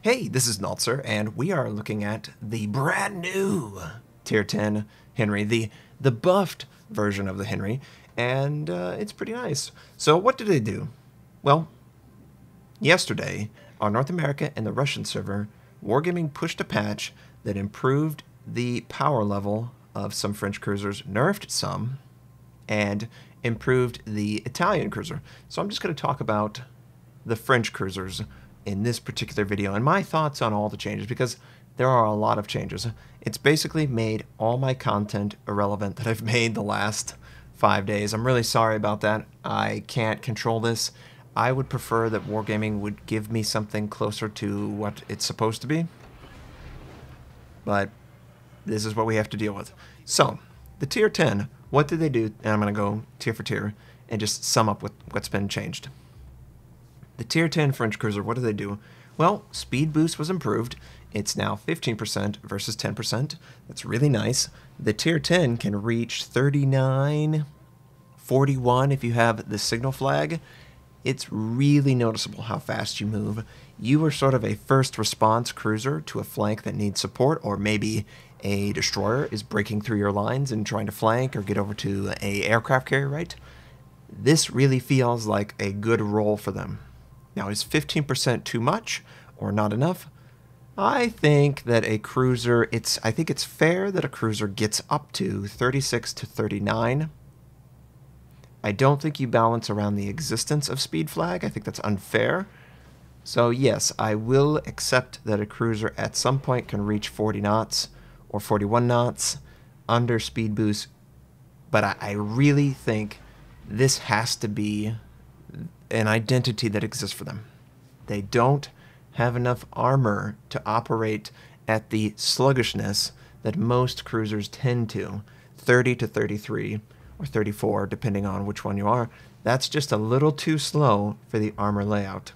Hey, this is Notser, and we are looking at the brand new Tier 10 Henry, the buffed version of the Henry, and it's pretty nice. So what did they do? Well, yesterday, on North America and the Russian server, Wargaming pushed a patch that improved the power level of some French cruisers, nerfed some, and improved the Italian cruiser. So I'm just going to talk about the French cruisers in this particular video and my thoughts on all the changes, because there are a lot of changes. It's basically made all my content irrelevant that I've made the last 5 days. I'm really sorry about that. I can't control this. I would prefer that Wargaming would give me something closer to what it's supposed to be, but this is what we have to deal with. So, the Tier 10, what did they do? And I'm going to go tier for tier and just sum up what's been changed. The Tier 10 French cruiser, what did they do? Well, speed boost was improved. It's now 15% versus 10%. That's really nice. The Tier 10 can reach 39, 41 if you have the signal flag. It's really noticeable how fast you move. You are sort of a first response cruiser to a flank that needs support, or maybe a destroyer is breaking through your lines and trying to flank or get over to a aircraft carrier, right? This really feels like a good role for them. Now, is 15% too much or not enough? I think that a cruiser, I think it's fair that a cruiser gets up to 36 to 39. I don't think you balance around the existence of speed flag. I think that's unfair. So yes, I will accept that a cruiser at some point can reach 40 knots or 41 knots under speed boost, but I really think this has to be an identity that exists for them. They don't have enough armor to operate at the sluggishness that most cruisers tend to, 30 to 33 or 34, depending on which one you are. That's just a little too slow for the armor layout.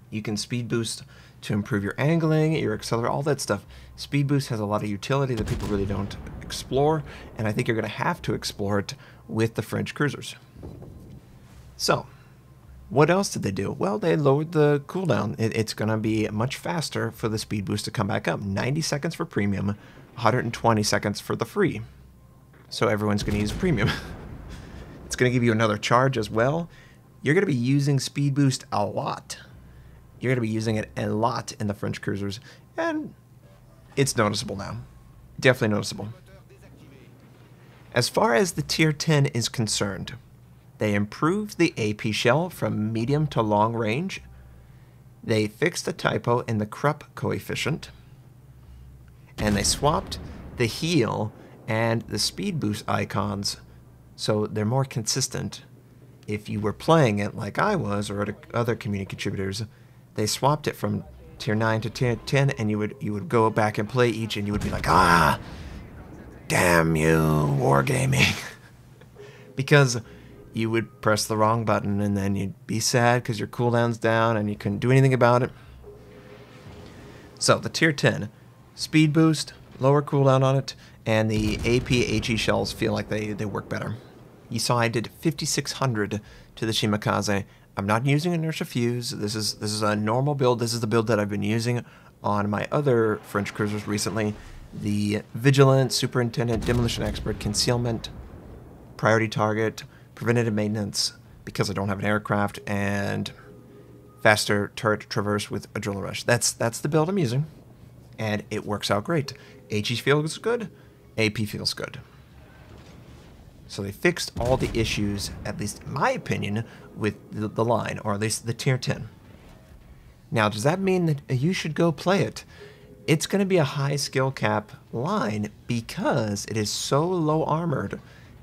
You can speed boost to improve your angling, your accelerator, all that stuff. Speed boost has a lot of utility that people really don't explore, and I think you're going to have to explore it with the French cruisers. So, what else did they do? Well, they lowered the cooldown. It's going to be much faster for the speed boost to come back up. 90 seconds for premium, 120 seconds for the free. So everyone's going to use premium. It's going to give you another charge as well. You're going to be using speed boost a lot. You're going to be using it a lot in the French cruisers, and it's noticeable now. Definitely noticeable. As far as the Tier 10 is concerned, they improved the AP shell from medium to long range. They fixed a typo in the Krupp coefficient. And they swapped the heal and the speed boost icons so they're more consistent. If you were playing it like I was, or other community contributors, they swapped it from Tier 9 to Tier 10, and you would go back and play each, and you would be like, ah, damn you, Wargaming. Because you would press the wrong button, and then you'd be sad because your cooldown's down and you couldn't do anything about it. So the Tier 10, speed boost, lower cooldown on it, and the AP HE shells feel like they work better. You saw I did 5,600 to the Shimakaze. I'm not using inertia fuse. This is a normal build. This is the build that I've been using on my other French cruisers recently. The Vigilant, Superintendent, Demolition Expert, Concealment, Priority Target, Preventative Maintenance, because I don't have an aircraft, and faster turret traverse with Adrenaline Rush. That's the build I'm using, and it works out great. HE feels good, AP feels good. So they fixed all the issues, at least in my opinion, with the line, or at least the Tier 10. Now, does that mean that you should go play it? It's going to be a high skill cap line because it is so low armored.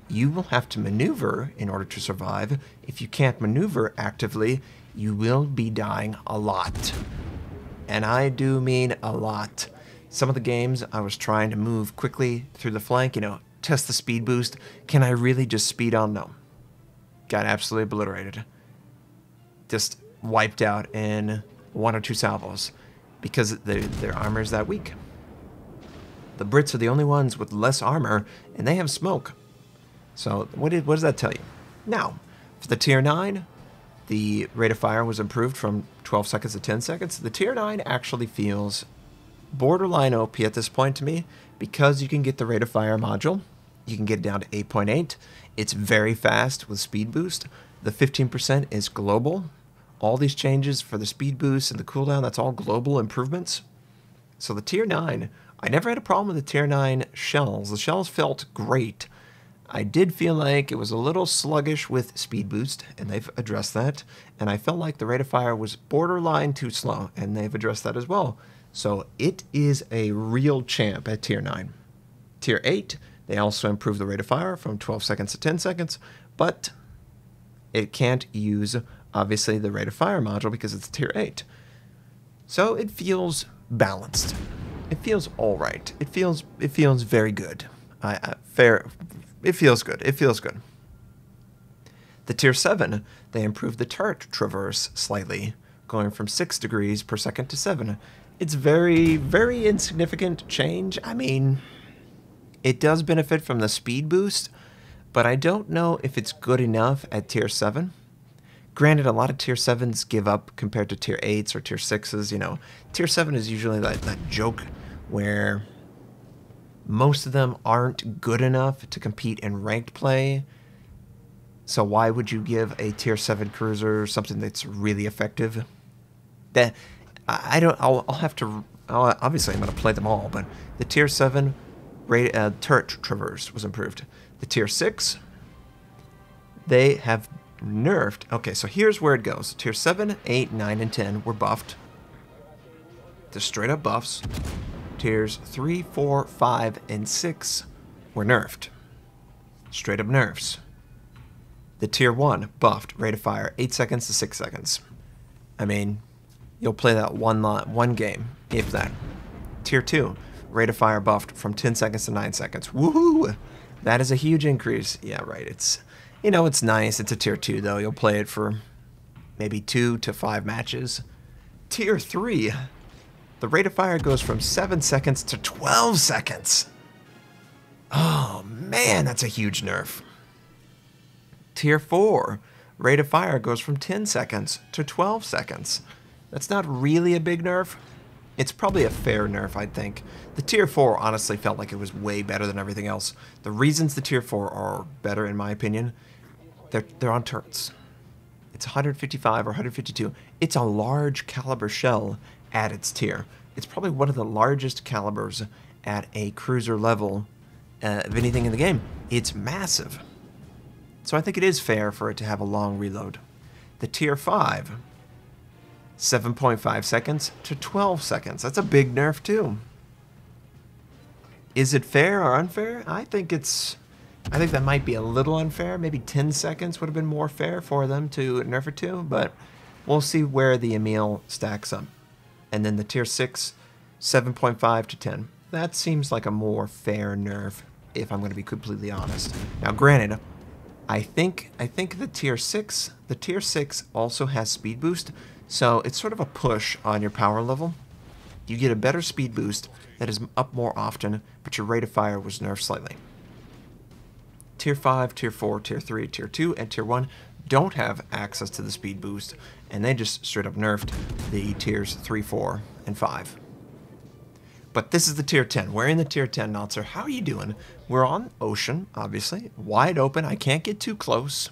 You will have to maneuver in order to survive. If you can't maneuver actively, you will be dying a lot. And I do mean a lot. Some of the games I was trying to move quickly through the flank, test the speed boost. Can I really just speed on? No. Got absolutely obliterated. Just wiped out in 1 or 2 salvos because their armor is that weak. The Brits are the only ones with less armor, and they have smoke. So what does that tell you? Now, for the Tier 9, the rate of fire was improved from 12 seconds to 10 seconds. The tier 9 actually feels borderline OP at this point to me because you can get the rate of fire module. You can get it down to 8.8. It's very fast with speed boost. The 15% is global. All these changes for the speed boost and the cooldown, that's all global improvements. So the tier 9, I never had a problem with the tier 9 shells. The shells felt great. I did feel like it was a little sluggish with speed boost, and they've addressed that. And I felt like the rate of fire was borderline too slow, and they've addressed that as well. So it is a real champ at tier 9. Tier 8, they also improved the rate of fire from 12 seconds to 10 seconds, but it can't use, obviously, the rate of fire module because it's tier 8. So it feels balanced. It feels all right. It feels very good. It feels good. It feels good. The tier 7, they improved the turret traverse slightly, going from 6 degrees per second to 7. It's very, very insignificant change. I mean, it does benefit from the speed boost, but I don't know if it's good enough at tier 7. Granted, a lot of tier 7s give up compared to tier 8s or tier 6s, you know. Tier 7 is usually that joke where most of them aren't good enough to compete in ranked play. So why would you give a tier 7 cruiser something that's really effective? That I don't. Obviously, I'm going to play them all, but the tier 7 turret traverse was improved. The tier 6, they have nerfed. Okay, so here's where it goes. Tier 7, 8, 9, and 10 were buffed. The straight up buffs. Tiers 3, 4, 5, and 6 were nerfed. Straight up nerfs. The tier 1 buffed rate of fire 8 seconds to 6 seconds. I mean, you'll play that one game, if that. Tier 2 rate of fire buffed from 10 seconds to 9 seconds. Woohoo! That is a huge increase. Yeah, right. It's, you know, it's nice. It's a tier 2 though. You'll play it for maybe 2 to 5 matches. Tier 3, the rate of fire goes from 7 seconds to 12 seconds. Oh man, that's a huge nerf. Tier 4, rate of fire goes from 10 seconds to 12 seconds. That's not really a big nerf. It's probably a fair nerf, I think. The tier 4 honestly felt like it was way better than everything else. The reasons the tier 4 are better, in my opinion, they're on turrets. It's 155 or 152. It's a large caliber shell at its tier. It's probably one of the largest calibers at a cruiser level of anything in the game. It's massive. So I think it is fair for it to have a long reload. The tier 5, 7.5 seconds to 12 seconds. That's a big nerf too. Is it fair or unfair? I think that might be a little unfair. Maybe 10 seconds would have been more fair for them to nerf it to, but we'll see where the Emil stacks up. And then the tier 6, 7.5 to 10. That seems like a more fair nerf, if I'm going to be completely honest. Now, granted, I think the tier 6 also has speed boost, so it's sort of a push on your power level. You get a better speed boost that is up more often, but your rate of fire was nerfed slightly. Tier 5, Tier 4, Tier 3, Tier 2, and Tier 1 don't have access to the speed boost, and they just straight up nerfed the Tiers 3, 4, and 5. But this is the Tier 10. We're in the Tier 10, Notser. How are you doing? We're on ocean, obviously. Wide open. I can't get too close.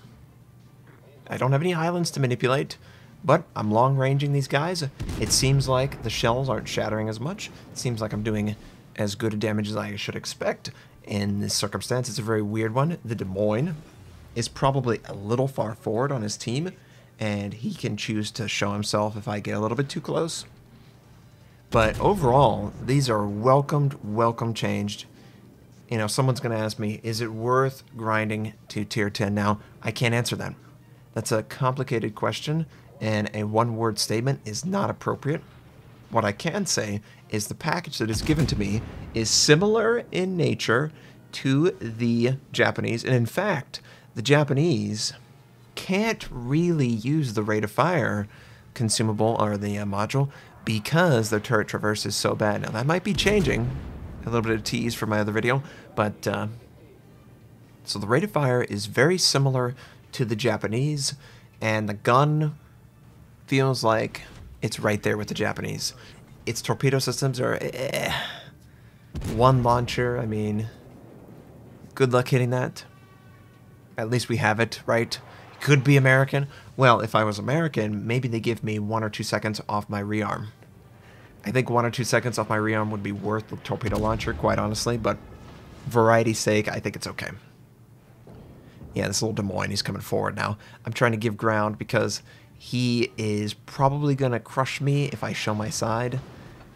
I don't have any islands to manipulate, but I'm long-ranging these guys. It seems like the shells aren't shattering as much. It seems like I'm doing as good a damage as I should expect in this circumstance. It's a very weird one. The Des Moines is probably a little far forward on his team, and he can choose to show himself if I get a little bit too close. But overall, these are welcome changed. You know, someone's going to ask me, is it worth grinding to Tier 10 now? I can't answer that. That's a complicated question, and a one-word statement is not appropriate. What I can say is the package that is given to me is similar in nature to the Japanese, and in fact, the Japanese can't really use the rate of fire consumable or the module because their turret traverse is so bad. Now that might be changing. A little bit of tease for my other video, but so the rate of fire is very similar to the Japanese, and the gun feels like It's right there with the Japanese. Its torpedo systems are one launcher. I mean, good luck hitting that. At least we have it, right? Could be American. Well, if I was American, maybe they give me 1 or 2 seconds off my rearm. I think 1 or 2 seconds off my rearm would be worth the torpedo launcher, quite honestly, but variety's sake, I think it's okay. Yeah, this little Des Moines, he's coming forward now. I'm trying to give ground because he is probably going to crush me if I show my side.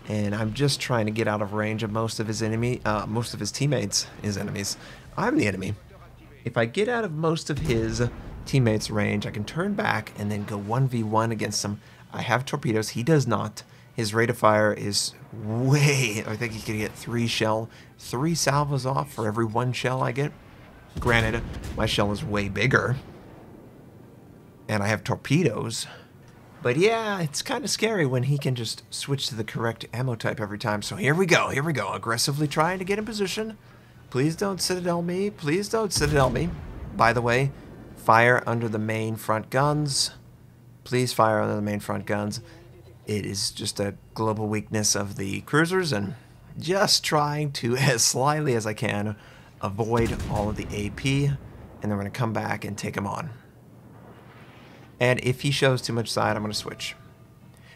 And I'm just trying to get out of range of most of his teammates, his enemies. I'm the enemy. If I get out of most of his teammates' range, I can turn back and then go 1v1 against him. I have torpedoes. He does not. His rate of fire is way... I think he can get 3 salvos off for every 1 shell I get. Granted, my shell is way bigger. And I have torpedoes. But yeah, it's kind of scary when he can just switch to the correct ammo type every time. So here we go. Here we go. Aggressively trying to get in position. Please don't citadel me. Please don't citadel me. By the way, fire under the main front guns. Please fire under the main front guns. It is just a global weakness of the cruisers, and just trying to, as slyly as I can, avoid all of the AP, and then we're going to come back and take him on. And if he shows too much side, I'm going to switch.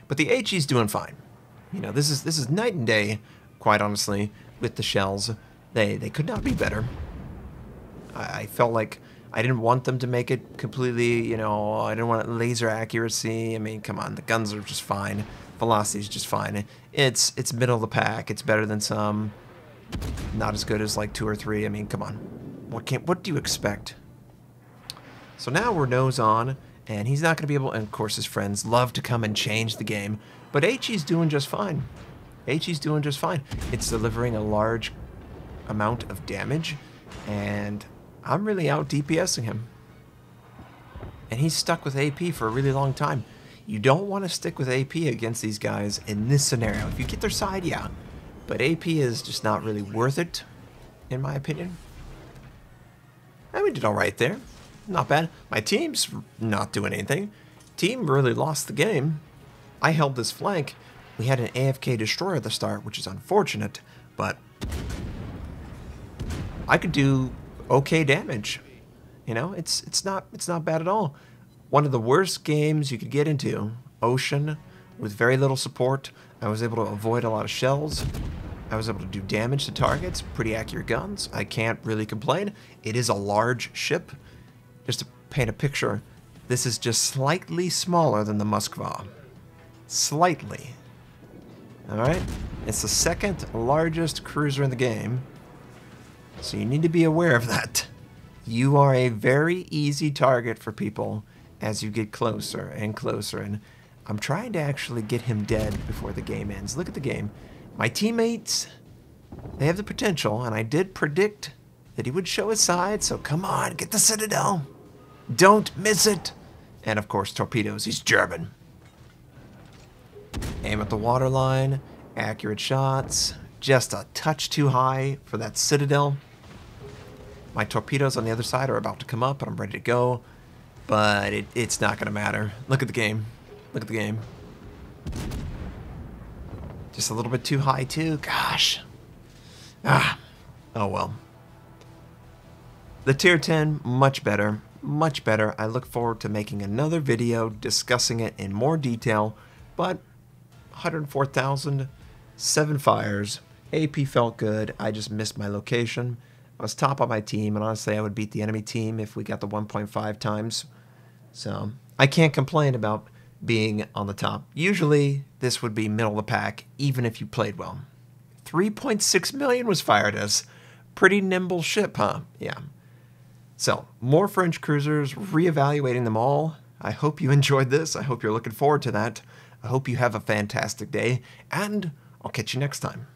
But the HE's doing fine. You know, this is night and day, quite honestly, with the shells. They could not be better. I felt like I didn't want them to make it completely, you know, I didn't want laser accuracy. I mean, come on, the guns are just fine. Velocity's just fine. It's middle of the pack. It's better than some. Not as good as like 2 or 3. I mean, come on. What do you expect? So now we're nose on, and he's not going to be able, and of course his friends love to come and change the game, but HE's doing just fine. HE's doing just fine. It's delivering a large amount of damage, and I'm really out DPSing him. And he's stuck with AP for a really long time. You don't want to stick with AP against these guys in this scenario. If you get their side, yeah. But AP is just not really worth it, in my opinion. And we did alright there. Not bad. My team's not doing anything. Team really lost the game. I held this flank. We had an AFK destroyer at the start, which is unfortunate, but I could do okay damage. You know, it's not bad at all. One of the worst games you could get into. Ocean with very little support. I was able to avoid a lot of shells. I was able to do damage to targets. Pretty accurate guns. I can't really complain. It is a large ship. Just to paint a picture, this is just slightly smaller than the Moskva. Slightly. Alright? It's the second largest cruiser in the game. So you need to be aware of that. You are a very easy target for people as you get closer and closer. And I'm trying to actually get him dead before the game ends. Look at the game. My teammates, they have the potential, and I did predict that he would show his side, so come on, get the Citadel. Don't miss it. And of course, torpedoes. He's German. Aim at the waterline. Accurate shots. Just a touch too high for that Citadel. My torpedoes on the other side are about to come up, and I'm ready to go. But it's not going to matter. Look at the game. Look at the game. Just a little bit too high, too. Gosh. Oh well. The tier 10, much better. Much better. I look forward to making another video discussing it in more detail. But 104,000, 7 fires. AP felt good. I just missed my location. I was top on my team, and honestly, I would beat the enemy team if we got the 1.5 times. So I can't complain about being on the top. Usually, this would be middle of the pack, even if you played well. 3.6 million was fired at us. Pretty nimble ship, huh? Yeah. So, more French cruisers, reevaluating them all. I hope you enjoyed this. I hope you're looking forward to that. I hope you have a fantastic day, and I'll catch you next time.